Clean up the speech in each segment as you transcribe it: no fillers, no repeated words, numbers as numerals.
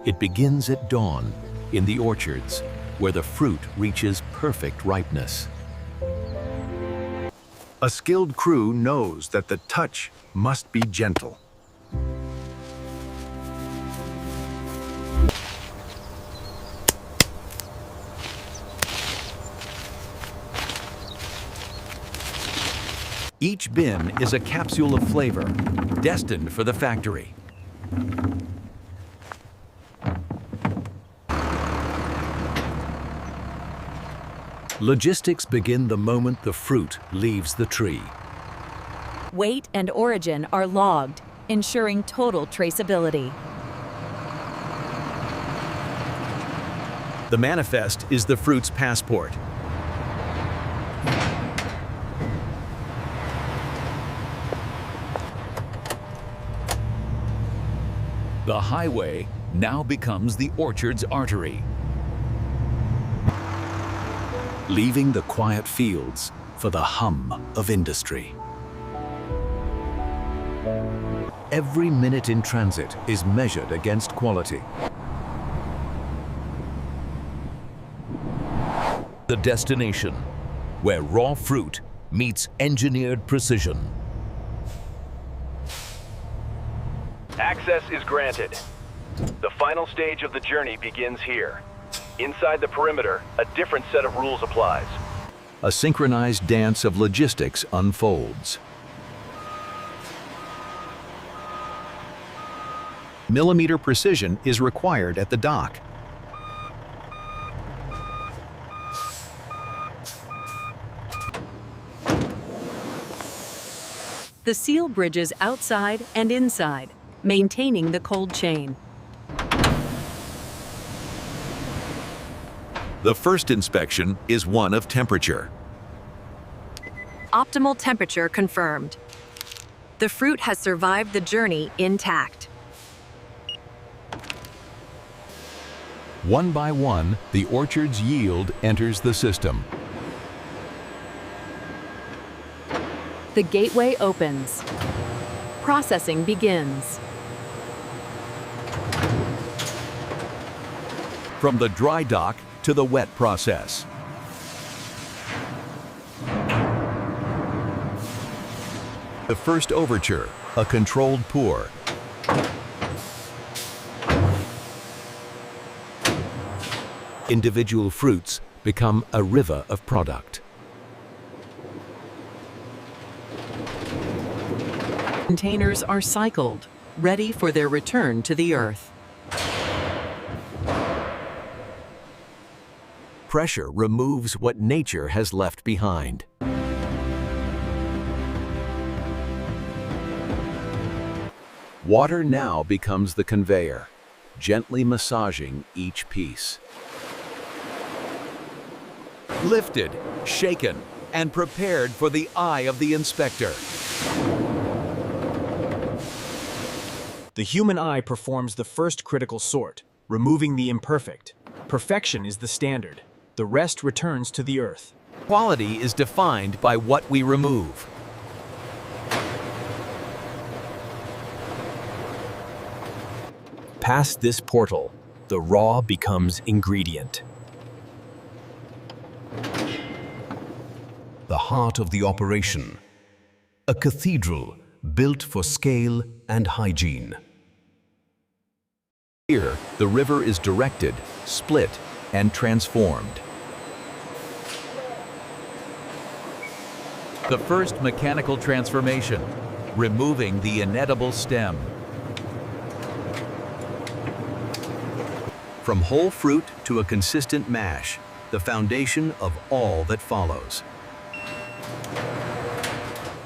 It begins at dawn in the orchards, where the fruit reaches perfect ripeness. A skilled crew knows that the touch must be gentle. Each bin is a capsule of flavor, destined for the factory. Logistics begin the moment the fruit leaves the tree. Weight and origin are logged, ensuring total traceability. The manifest is the fruit's passport. The highway now becomes the orchard's artery, leaving the quiet fields for the hum of industry. Every minute in transit is measured against quality. The destination, where raw fruit meets engineered precision. Access is granted. The final stage of the journey begins here. Inside the perimeter, a different set of rules applies. A synchronized dance of logistics unfolds. Millimeter precision is required at the dock. The seal bridges outside and inside, maintaining the cold chain. The first inspection is one of temperature. Optimal temperature confirmed. The fruit has survived the journey intact. One by one, the orchard's yield enters the system. The gateway opens. Processing begins. From the dry dock to the wet process. The first overture, a controlled pour. Individual fruits become a river of product. Containers are cycled, ready for their return to the earth. Pressure removes what nature has left behind. Water now becomes the conveyor, gently massaging each piece. Lifted, shaken, and prepared for the eye of the inspector. The human eye performs the first critical sort, removing the imperfect. Perfection is the standard. The rest returns to the earth. Quality is defined by what we remove. Past this portal, the raw becomes ingredient. The heart of the operation, a cathedral built for scale and hygiene. Here, the river is directed, split, and transformed. The first mechanical transformation, removing the inedible stem. From whole fruit to a consistent mash, the foundation of all that follows.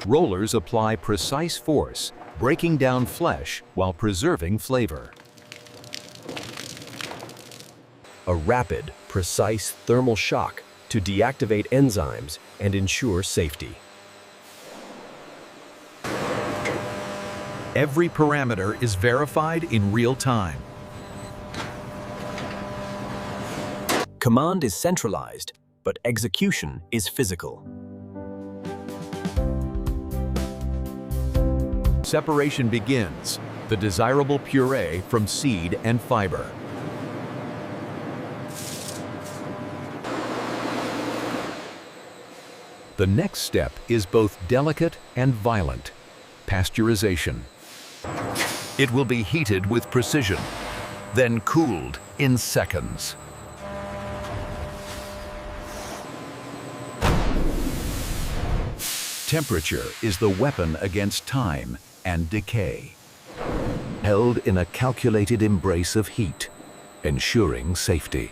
Rollers apply precise force, breaking down flesh while preserving flavor. A rapid, precise thermal shock to deactivate enzymes and ensure safety. Every parameter is verified in real time. Command is centralized, but execution is physical. Separation begins, the desirable puree from seed and fiber. The next step is both delicate and violent: pasteurization. It will be heated with precision, then cooled in seconds. Temperature is the weapon against time and decay, held in a calculated embrace of heat, ensuring safety.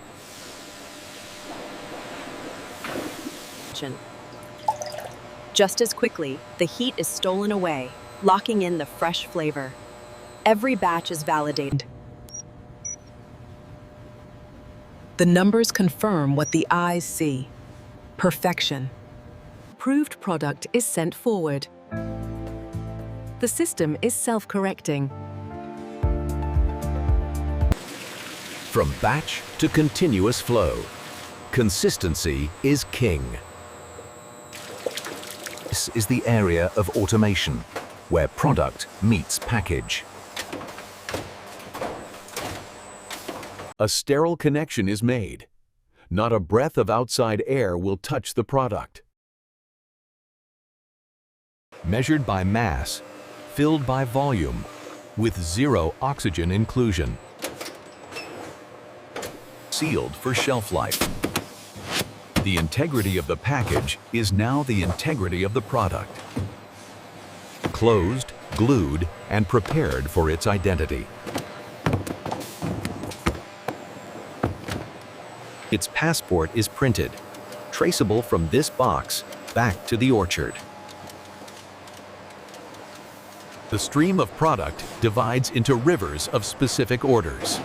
Just as quickly, the heat is stolen away, locking in the fresh flavor. Every batch is validated. The numbers confirm what the eyes see: perfection. Approved product is sent forward. The system is self-correcting. From batch to continuous flow, consistency is king. This is the area of automation, where product meets package. A sterile connection is made. Not a breath of outside air will touch the product. Measured by mass, filled by volume, with zero oxygen inclusion. Sealed for shelf life. The integrity of the package is now the integrity of the product. Closed, glued, and prepared for its identity. Its passport is printed, traceable from this box back to the orchard. The stream of product divides into rivers of specific orders.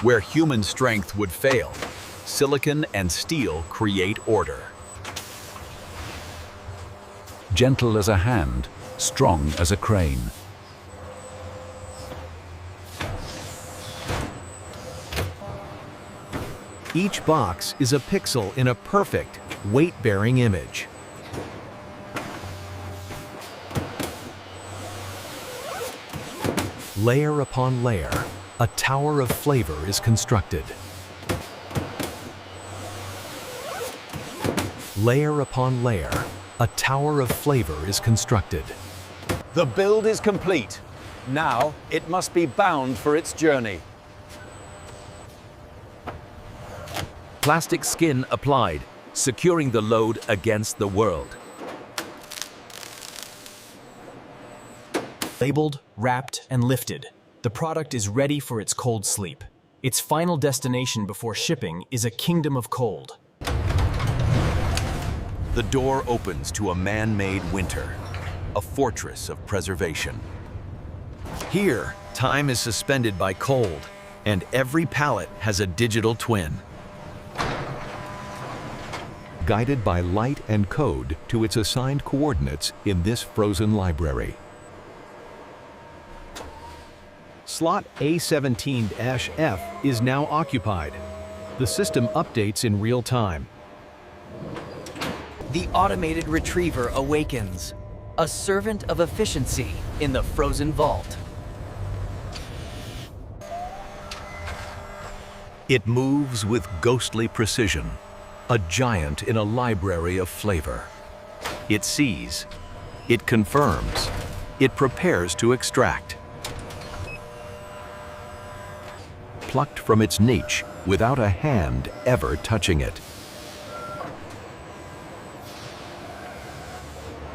Where human strength would fail, silicon and steel create order. Gentle as a hand, strong as a crane. Each box is a pixel in a perfect, weight-bearing image. Layer upon layer, a tower of flavor is constructed. Layer upon layer, a tower of flavor is constructed. The build is complete. Now it must be bound for its journey. Plastic skin applied, securing the load against the world. Labeled, wrapped, and lifted, the product is ready for its cold sleep. Its final destination before shipping is a kingdom of cold. The door opens to a man-made winter, a fortress of preservation. Here, time is suspended by cold, and every pallet has a digital twin. Guided by light and code to its assigned coordinates in this frozen library. Slot A17-F is now occupied. The system updates in real time. The automated retriever awakens, a servant of efficiency in the frozen vault. It moves with ghostly precision, a giant in a library of flavor. It sees, it confirms, it prepares to extract. Plucked from its niche without a hand ever touching it.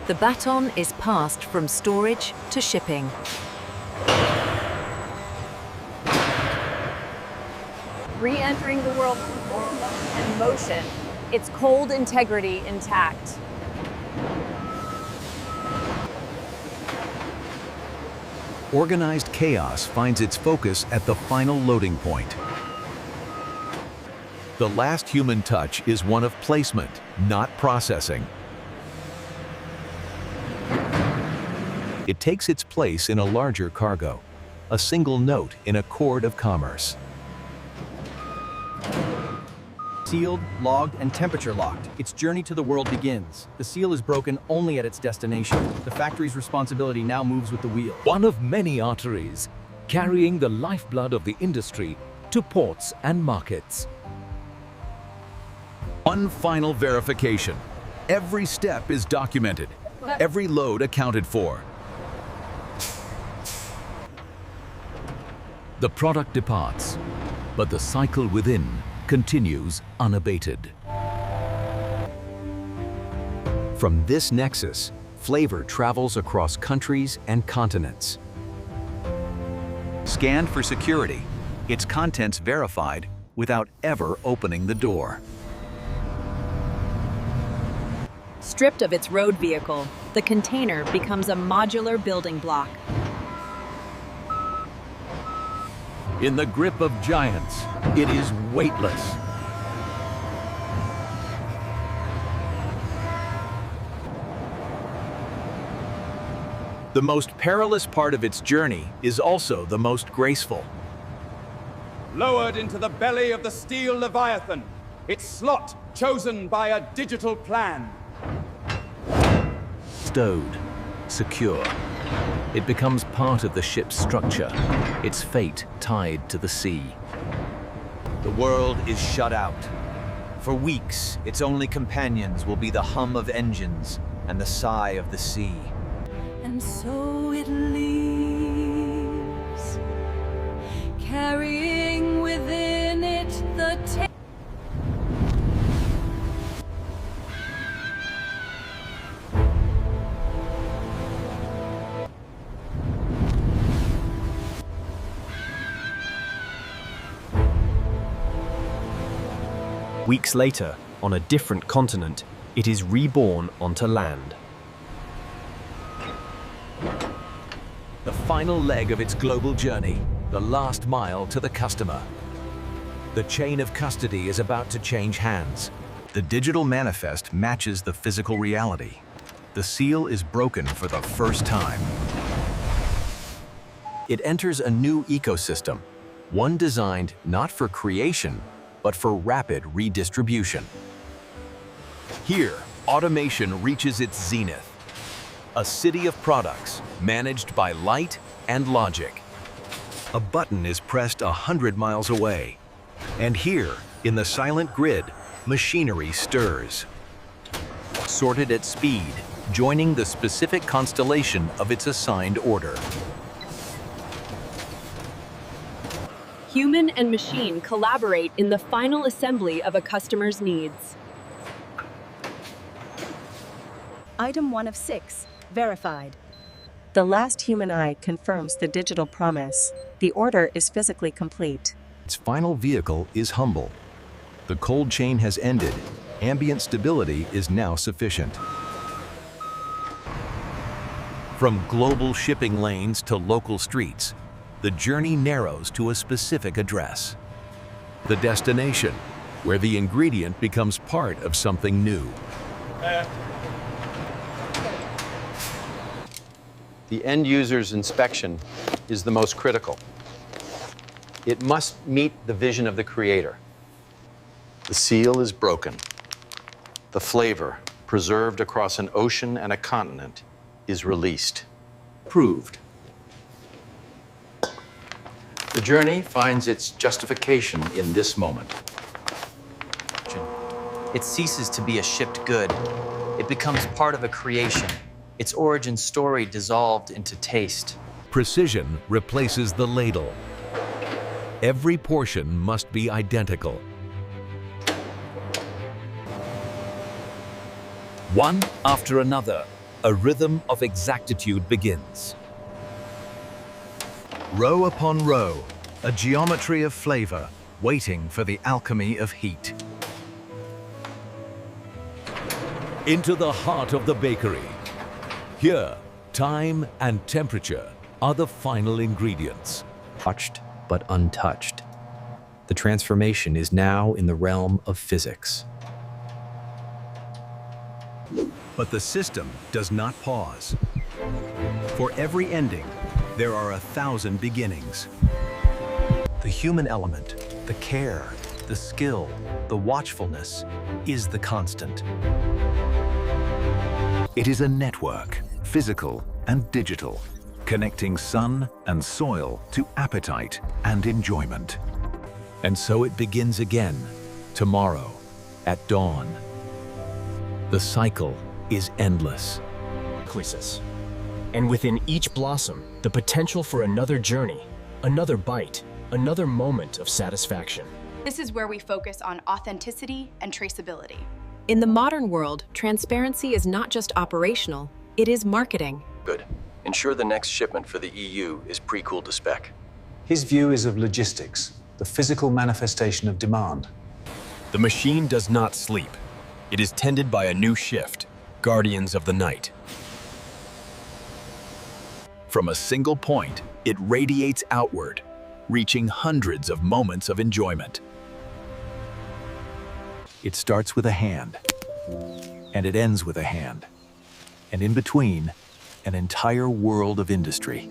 The baton is passed from storage to shipping. Re-entering the world in motion, its cold integrity intact. Organized chaos finds its focus at the final loading point. The last human touch is one of placement, not processing. It takes its place in a larger cargo, a single note in a chord of commerce. Sealed, logged, and temperature locked, its journey to the world begins. The seal is broken only at its destination. The factory's responsibility now moves with the wheel. One of many arteries, carrying the lifeblood of the industry to ports and markets. One final verification. Every step is documented, every load accounted for. The product departs, but the cycle within continues unabated. From this nexus, flavor travels across countries and continents. Scanned for security, its contents verified without ever opening the door. Stripped of its road vehicle, the container becomes a modular building block. In the grip of giants, it is weightless. The most perilous part of its journey is also the most graceful. Lowered into the belly of the steel Leviathan, its slot chosen by a digital plan. Stowed, secure. It becomes part of the ship's structure, its fate tied to the sea. The world is shut out. For weeks, its only companions will be the hum of engines and the sigh of the sea. And so it leaves, carrying within it the Weeks later, on a different continent, it is reborn onto land. The final leg of its global journey, the last mile to the customer. The chain of custody is about to change hands. The digital manifest matches the physical reality. The seal is broken for the first time. It enters a new ecosystem, one designed not for creation, but for rapid redistribution. Here, automation reaches its zenith. A city of products managed by light and logic. A button is pressed 100 miles away. And here, in the silent grid, machinery stirs. Sorted at speed, joining the specific constellation of its assigned order. Human and machine collaborate in the final assembly of a customer's needs. Item 1 of 6, verified. The last human eye confirms the digital promise. The order is physically complete. Its final vehicle is humble. The cold chain has ended. Ambient stability is now sufficient. From global shipping lanes to local streets, the journey narrows to a specific address. The destination, where the ingredient becomes part of something new. The end user's inspection is the most critical. It must meet the vision of the creator. The seal is broken. The flavor, preserved across an ocean and a continent, is released. Proved. The journey finds its justification in this moment. It ceases to be a shipped good. It becomes part of a creation. Its origin story dissolved into taste. Precision replaces the ladle. Every portion must be identical. One after another, a rhythm of exactitude begins. Row upon row, a geometry of flavor, waiting for the alchemy of heat. Into the heart of the bakery. Here, time and temperature are the final ingredients. Touched but untouched. The transformation is now in the realm of physics. But the system does not pause. For every ending, there are 1,000 beginnings. The human element, the care, the skill, the watchfulness, is the constant. It is a network, physical and digital, connecting sun and soil to appetite and enjoyment. And so it begins again, tomorrow, at dawn. The cycle is endless. And within each blossom, the potential for another journey, another bite, another moment of satisfaction. This is where we focus on authenticity and traceability. In the modern world, transparency is not just operational, it is marketing. Good. Ensure the next shipment for the EU is pre-cooled to spec. His view is of logistics, the physical manifestation of demand. The machine does not sleep. It is tended by a new shift, Guardians of the Night. From a single point, it radiates outward, reaching hundreds of moments of enjoyment. It starts with a hand, and it ends with a hand, and in between, an entire world of industry.